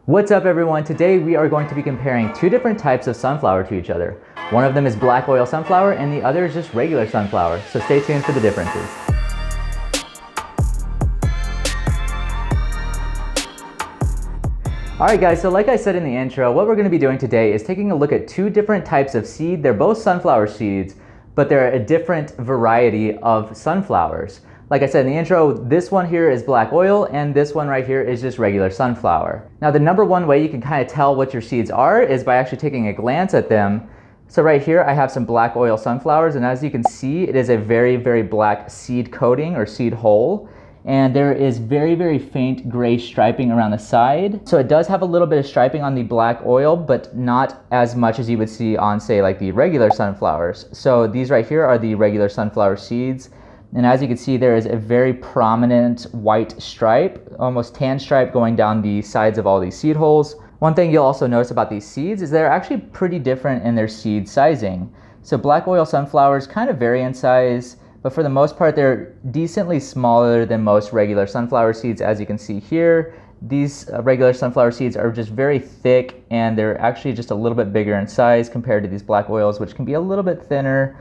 What's up everyone? Today we are going to be comparing two different types of sunflower to each other. One of them is black oil sunflower and the other is just regular sunflower, so stay tuned for the differences. Alright guys, so like I said in the intro, what we're going to be doing today is taking a look at two different types of seed. They're both sunflower seeds, but they're a different variety of sunflowers. Like I said in the intro, this one here is black oil and this one right here is just regular sunflower. Now the number one way you can kind of tell what your seeds are is by actually taking a glance at them. So right here I have some black oil sunflowers, and as you can see it is a very, very black seed coating or seed hole. And there is very, very faint gray striping around the side. So it does have a little bit of striping on the black oil, but not as much as you would see on, say, like the regular sunflowers. So these right here are the regular sunflower seeds. And as you can see, there is a very prominent white stripe, almost tan stripe going down the sides of all these seed holes. One thing you'll also notice about these seeds is they're actually pretty different in their seed sizing. So black oil sunflowers kind of vary in size, but for the most part, they're decently smaller than most regular sunflower seeds. As you can see here, these regular sunflower seeds are just very thick, and they're actually just a little bit bigger in size compared to these black oils, which can be a little bit thinner.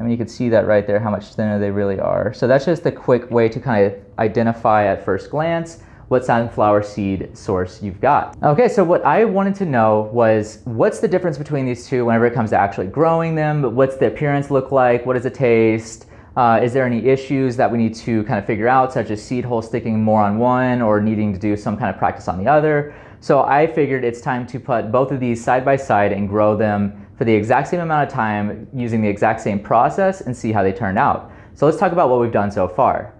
I mean, you can see that right there, how much thinner they really are. So that's just a quick way to kind of identify at first glance what sunflower seed source you've got. Okay, so what I wanted to know was, what's the difference between these two whenever it comes to actually growing them? What's the appearance look like? What does it taste? Is there any issues that we need to kind of figure out, such as seed holes sticking more on one or needing to do some kind of practice on the other? So I figured it's time to put both of these side by side and grow them for the exact same amount of time using the exact same process and see how they turned out. So let's talk about what we've done so far.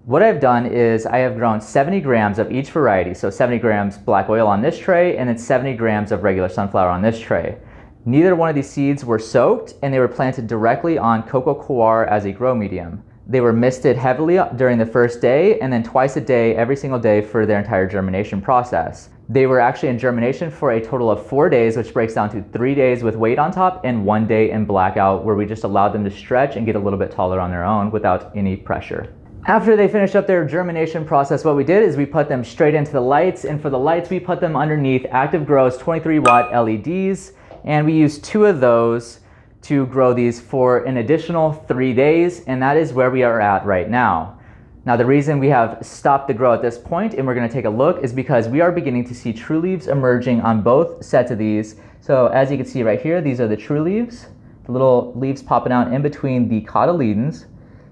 What I've done is I have grown 70 grams of each variety. So 70 grams black oil on this tray and then 70 grams of regular sunflower on this tray. Neither one of these seeds were soaked, and they were planted directly on coco coir as a grow medium. They were misted heavily during the first day and then twice a day, every single day for their entire germination process. They were actually in germination for a total of 4 days, which breaks down to 3 days with weight on top and 1 day in blackout, where we just allowed them to stretch and get a little bit taller on their own without any pressure. After they finished up their germination process, what we did is we put them straight into the lights, and for the lights we put them underneath Active Grow's 23-watt LEDs, and we used 2 of those to grow these for an additional 3 days, and that is where we are at right now. Now the reason we have stopped the grow at this point, and we're going to take a look, is because we are beginning to see true leaves emerging on both sets of these. So as you can see right here, these are the true leaves, the little leaves popping out in between the cotyledons.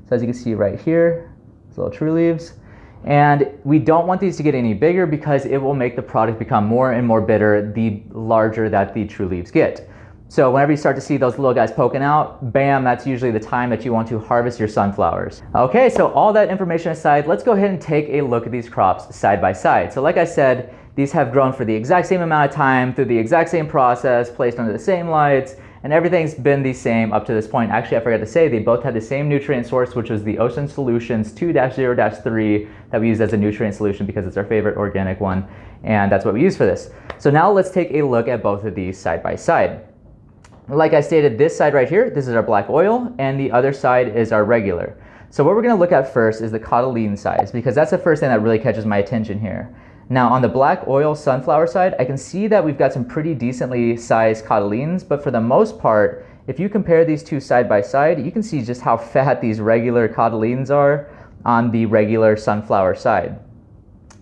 So as you can see right here, these little true leaves. And we don't want these to get any bigger because it will make the product become more and more bitter the larger that the true leaves get. So whenever you start to see those little guys poking out, bam, that's usually the time that you want to harvest your sunflowers. Okay, so all that information aside, let's go ahead and take a look at these crops side by side. So like I said, these have grown for the exact same amount of time, through the exact same process, placed under the same lights, and everything's been the same up to this point. Actually, I forgot to say, they both had the same nutrient source, which was the Ocean Solutions 2-0-3 that we use as a nutrient solution because it's our favorite organic one, and that's what we use for this. So now let's take a look at both of these side by side. Like I stated, this side right here, this is our black oil, and the other side is our regular. So what we're going to look at first is the cotyledon size, because that's the first thing that really catches my attention here. Now on the black oil sunflower side, I can see that we've got some pretty decently sized cotyledons, but for the most part, if you compare these two side by side, you can see just how fat these regular cotyledons are on the regular sunflower side.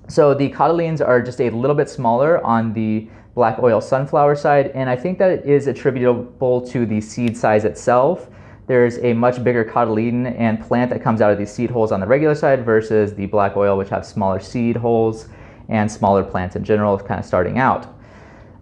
So the cotyledons are just a little bit smaller on the black oil sunflower side, and I think that it is attributable to the seed size itself. There's a much bigger cotyledon and plant that comes out of these seed holes on the regular side versus the black oil, which have smaller seed holes and smaller plants in general kind of starting out.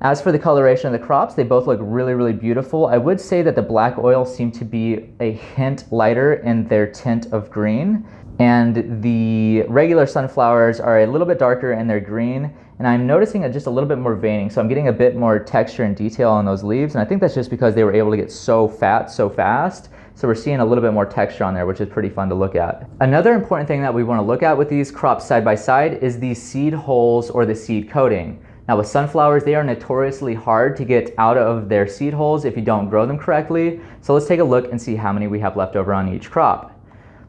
As for the coloration of the crops, they both look really, really beautiful. I would say that the black oil seem to be a hint lighter in their tint of green, and the regular sunflowers are a little bit darker in their green, and I'm noticing just a little bit more veining, so I'm getting a bit more texture and detail on those leaves, and I think that's just because they were able to get so fat so fast. So we're seeing a little bit more texture on there, which is pretty fun to look at. Another important thing that we want to look at with these crops side by side is the seed holes or the seed coating. Now with sunflowers, they are notoriously hard to get out of their seed holes if you don't grow them correctly. So let's take a look and see how many we have left over on each crop.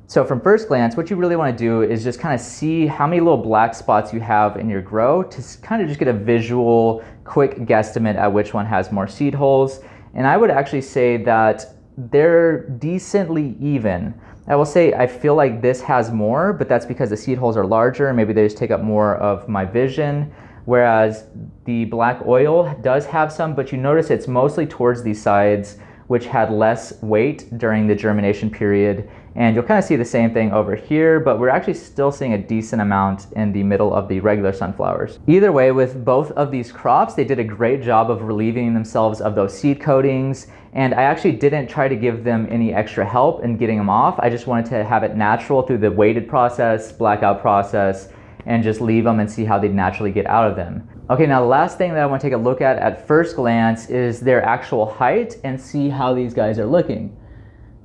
So from first glance, what you really want to do is just kind of see how many little black spots you have in your grow to kind of just get a visual, quick guesstimate at which one has more seed holes. And I would actually say that they're decently even. I will say I feel like this has more, but that's because the seed holes are larger and maybe they just take up more of my vision. Whereas the black oil does have some, but you notice it's mostly towards these sides, which had less weight during the germination period. And you'll kind of see the same thing over here, but we're actually still seeing a decent amount in the middle of the regular sunflowers. Either way, with both of these crops, they did a great job of relieving themselves of those seed coatings. And I actually didn't try to give them any extra help in getting them off. I just wanted to have it natural through the weighted process, blackout process, and just leave them and see how they'd naturally get out of them. Okay, now the last thing that I want to take a look at first glance is their actual height and see how these guys are looking.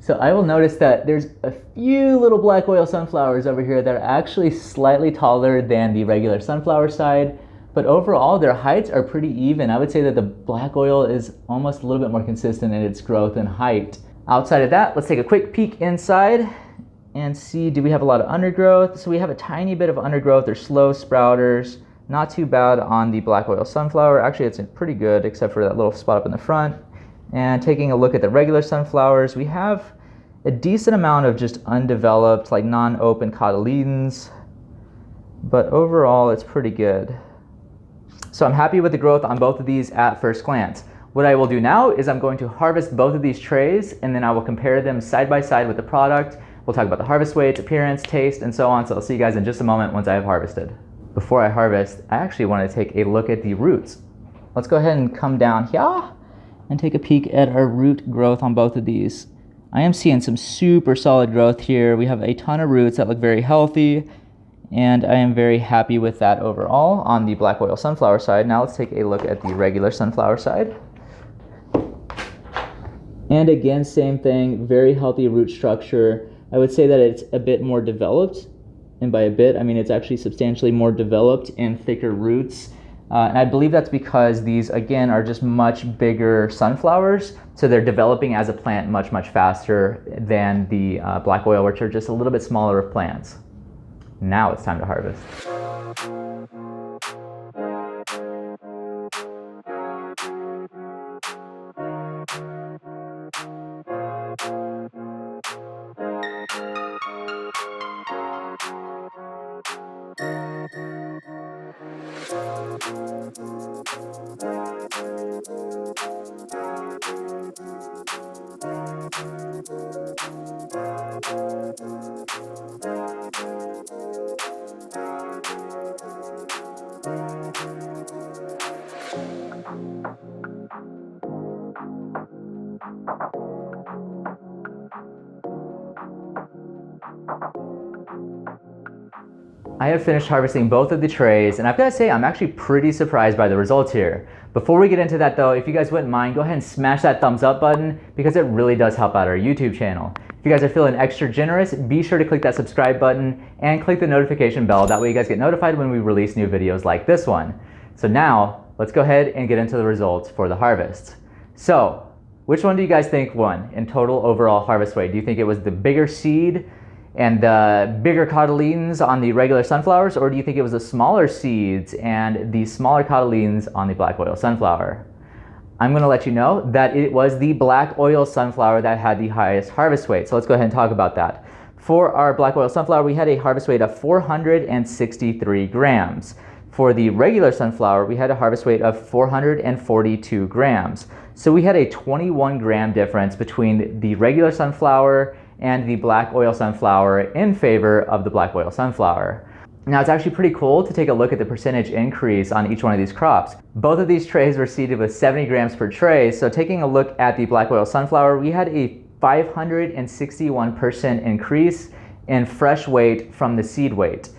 So I will notice that there's a few little black oil sunflowers over here that are actually slightly taller than the regular sunflower side, but overall their heights are pretty even. I would say that the black oil is almost a little bit more consistent in its growth and height. Outside of that, let's take a quick peek inside and see, do we have a lot of undergrowth? So we have a tiny bit of undergrowth. They're slow sprouters. Not too bad on the black oil sunflower. Actually, it's pretty good except for that little spot up in the front. And taking a look at the regular sunflowers, we have a decent amount of just undeveloped, like non-open cotyledons. But overall, it's pretty good. So I'm happy with the growth on both of these at first glance. What I will do now is I'm going to harvest both of these trays, and then I will compare them side by side with the product. We'll talk about the harvest weights, appearance, taste, and so on. So I'll see you guys in just a moment once I have harvested. Before I harvest, I actually want to take a look at the roots. Let's go ahead and come down here and take a peek at our root growth on both of these. I am seeing some super solid growth here. We have a ton of roots that look very healthy, and I am very happy with that overall on the black oil sunflower side. Now let's take a look at the regular sunflower side. And again, same thing, very healthy root structure. I would say that it's a bit more developed, and by a bit, I mean it's actually substantially more developed and thicker roots. And I believe that's because these, again, are just much bigger sunflowers, so they're developing as a plant much, much faster than the black oil, which are just a little bit smaller of plants. Now it's time to harvest. I have finished harvesting both of the trays, and I've got to say I'm actually pretty surprised by the results here. Before we get into that though, if you guys wouldn't mind, go ahead and smash that thumbs up button because it really does help out our YouTube channel. If you guys are feeling extra generous, be sure to click that subscribe button and click the notification bell. That way you guys get notified when we release new videos like this one. So now, let's go ahead and get into the results for the harvest. So, which one do you guys think won in total overall harvest weight? Do you think it was the bigger seed and the bigger cotyledons on the regular sunflowers, or do you think it was the smaller seeds and the smaller cotyledons on the black oil sunflower? I'm going to let you know that it was the black oil sunflower that had the highest harvest weight. So let's go ahead and talk about that. For our black oil sunflower, we had a harvest weight of 463 grams. For the regular sunflower, we had a harvest weight of 442 grams. So we had a 21 gram difference between the regular sunflower and the black oil sunflower in favor of the black oil sunflower. Now it's actually pretty cool to take a look at the percentage increase on each one of these crops. Both of these trays were seeded with 70 grams per tray, so taking a look at the black oil sunflower, we had a 561% increase in fresh weight from the seed weight.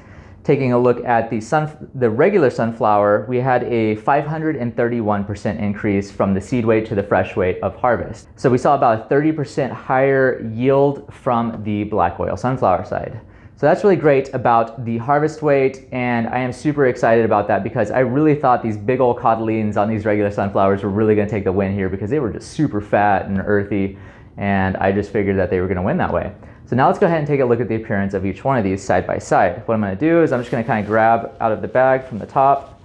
Taking a look at the regular sunflower, we had a 531% increase from the seed weight to the fresh weight of harvest. So we saw about a 30% higher yield from the black oil sunflower side. So that's really great about the harvest weight, and I am super excited about that because I really thought these big old cotyledons on these regular sunflowers were really going to take the win here because they were just super fat and earthy, and I just figured that they were going to win that way. So now let's go ahead and take a look at the appearance of each one of these side by side. What I'm going to do is I'm just going to kind of grab out of the bag from the top.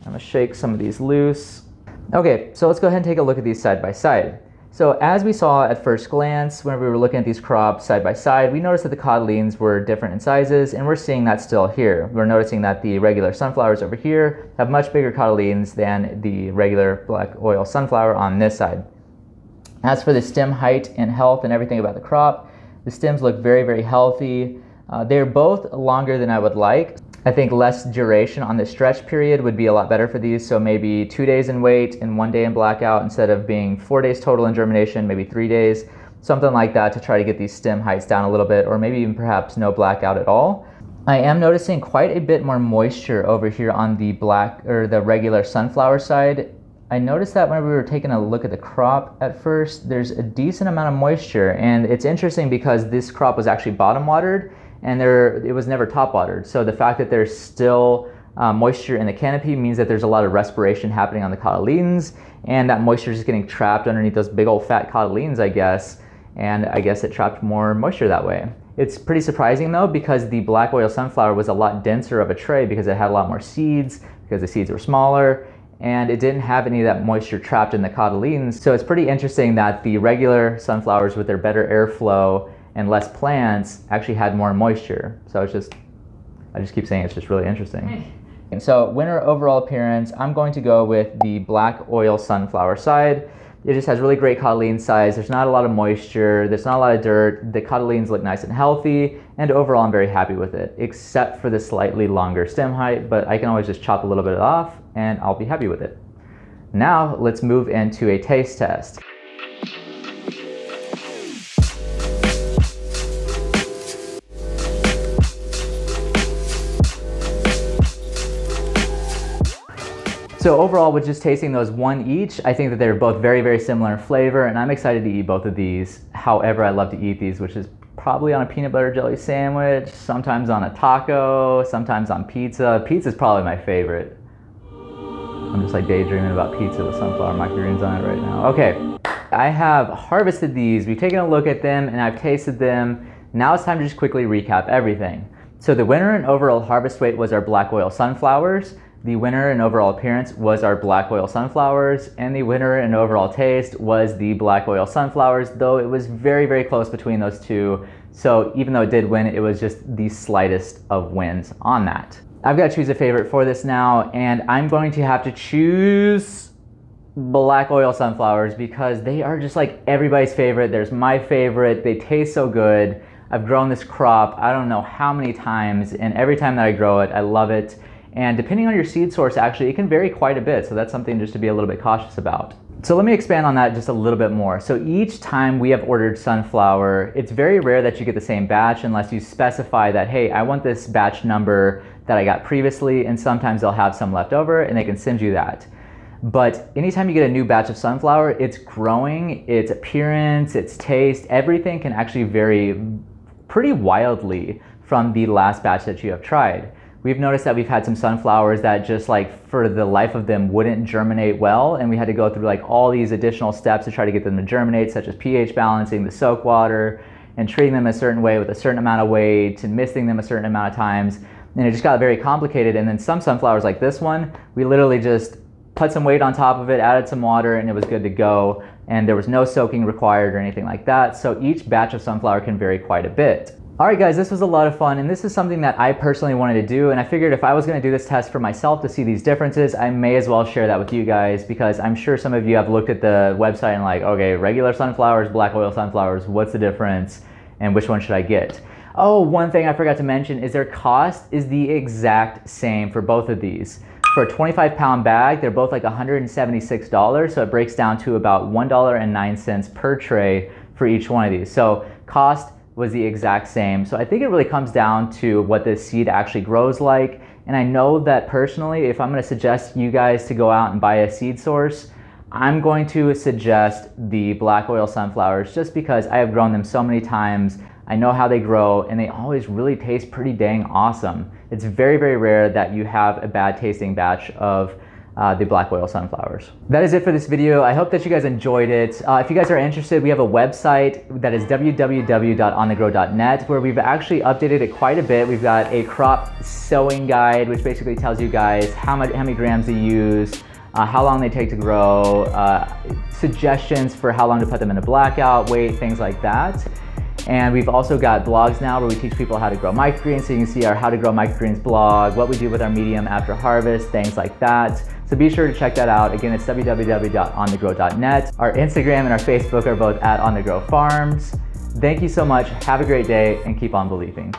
I'm going to shake some of these loose. Okay, so let's go ahead and take a look at these side by side. So as we saw at first glance, when we were looking at these crops side by side, we noticed that the cotyledons were different in sizes, and we're seeing that still here. We're noticing that the regular sunflowers over here have much bigger cotyledons than the regular black oil sunflower on this side. As for the stem height and health and everything about the crop, the stems look very, very healthy. They're both longer than I would like. I think less duration on the stretch period would be a lot better for these. So maybe 2 days in wait and 1 day in blackout instead of being 4 days total in germination, maybe 3 days, something like that to try to get these stem heights down a little bit, or maybe even perhaps no blackout at all. I am noticing quite a bit more moisture over here on the black or the regular sunflower side. I noticed that when we were taking a look at the crop at first, there's a decent amount of moisture, and it's interesting because this crop was actually bottom watered and it was never top watered. So the fact that there's still moisture in the canopy means that there's a lot of respiration happening on the cotyledons, and that moisture is just getting trapped underneath those big old fat cotyledons, I guess, and I guess it trapped more moisture that way. It's pretty surprising though, because the black oil sunflower was a lot denser of a tray because it had a lot more seeds, because the seeds were smaller, and it didn't have any of that moisture trapped in the cotyledons. So it's pretty interesting that the regular sunflowers with their better airflow and less plants actually had more moisture. So I just keep saying it's just really interesting. And so winter overall appearance, I'm going to go with the black oil sunflower side. It just has really great cotyledon size. There's not a lot of moisture. There's not a lot of dirt. The cotyledons look nice and healthy. And overall, I'm very happy with it, except for the slightly longer stem height, but I can always just chop a little bit off and I'll be happy with it. Now let's move into a taste test. So overall, with just tasting those one each, I think that they're both very, very similar in flavor, and I'm excited to eat both of these. However, I love to eat these, which is probably on a peanut butter jelly sandwich, sometimes on a taco, sometimes on pizza. Pizza's probably my favorite. I'm just like daydreaming about pizza with sunflower microgreens on it right now. Okay, I have harvested these. We've taken a look at them and I've tasted them. Now it's time to just quickly recap everything. So the winner in overall harvest weight was our black oil sunflowers. The winner in overall appearance was our black oil sunflowers, and the winner in overall taste was the black oil sunflowers, though it was very, very close between those two. So even though it did win, it was just the slightest of wins on that. I've got to choose a favorite for this now, and I'm going to have to choose black oil sunflowers because they are just like everybody's favorite. There's my favorite. They taste so good. I've grown this crop I don't know how many times, and every time that I grow it, I love it. And depending on your seed source, actually, it can vary quite a bit. So that's something just to be a little bit cautious about. So let me expand on that just a little bit more. So each time we have ordered sunflower, it's very rare that you get the same batch unless you specify that, hey, I want this batch number that I got previously, and sometimes they'll have some left over and they can send you that. But anytime you get a new batch of sunflower, it's growing, its appearance, its taste, everything can actually vary pretty wildly from the last batch that you have tried. We've noticed that we've had some sunflowers that just like for the life of them wouldn't germinate well, and we had to go through like all these additional steps to try to get them to germinate, such as pH balancing, the soak water, and treating them a certain way with a certain amount of weight and misting them a certain amount of times. And it just got very complicated. And then some sunflowers like this one, we literally just put some weight on top of it, added some water, and it was good to go. And there was no soaking required or anything like that. So each batch of sunflower can vary quite a bit. All right, guys, this was a lot of fun, and this is something that I personally wanted to do, and I figured if I was going to do this test for myself to see these differences, I may as well share that with you guys, because I'm sure some of you have looked at the website and like, okay, regular sunflowers, black oil sunflowers, what's the difference, and which one should I get? Oh, one thing I forgot to mention is their cost is the exact same for both of these. For a 25-pound bag, they're both like $176, so it breaks down to about $1.09 per tray for each one of these. So cost was the exact same. So I think it really comes down to what the seed actually grows like. And I know that personally, if I'm going to suggest you guys to go out and buy a seed source, I'm going to suggest the black oil sunflowers just because I have grown them so many times. I know how they grow, and they always really taste pretty dang awesome. It's very, very rare that you have a bad tasting batch of the black oil sunflowers. That is it for this video. I hope that you guys enjoyed it. If you guys are interested, we have a website that is www.onthegrow.net, where we've actually updated it quite a bit. We've got a crop sowing guide, which basically tells you guys how many grams to use, how long they take to grow, suggestions for how long to put them in a blackout, weight, things like that. And we've also got blogs now where we teach people how to grow microgreens. So you can see our How to Grow Microgreens blog, what we do with our medium after harvest, things like that. So be sure to check that out. Again, it's www.onthegrow.net. Our Instagram and our Facebook are both @onthegrowfarms. Thank you so much. Have a great day and keep on believing.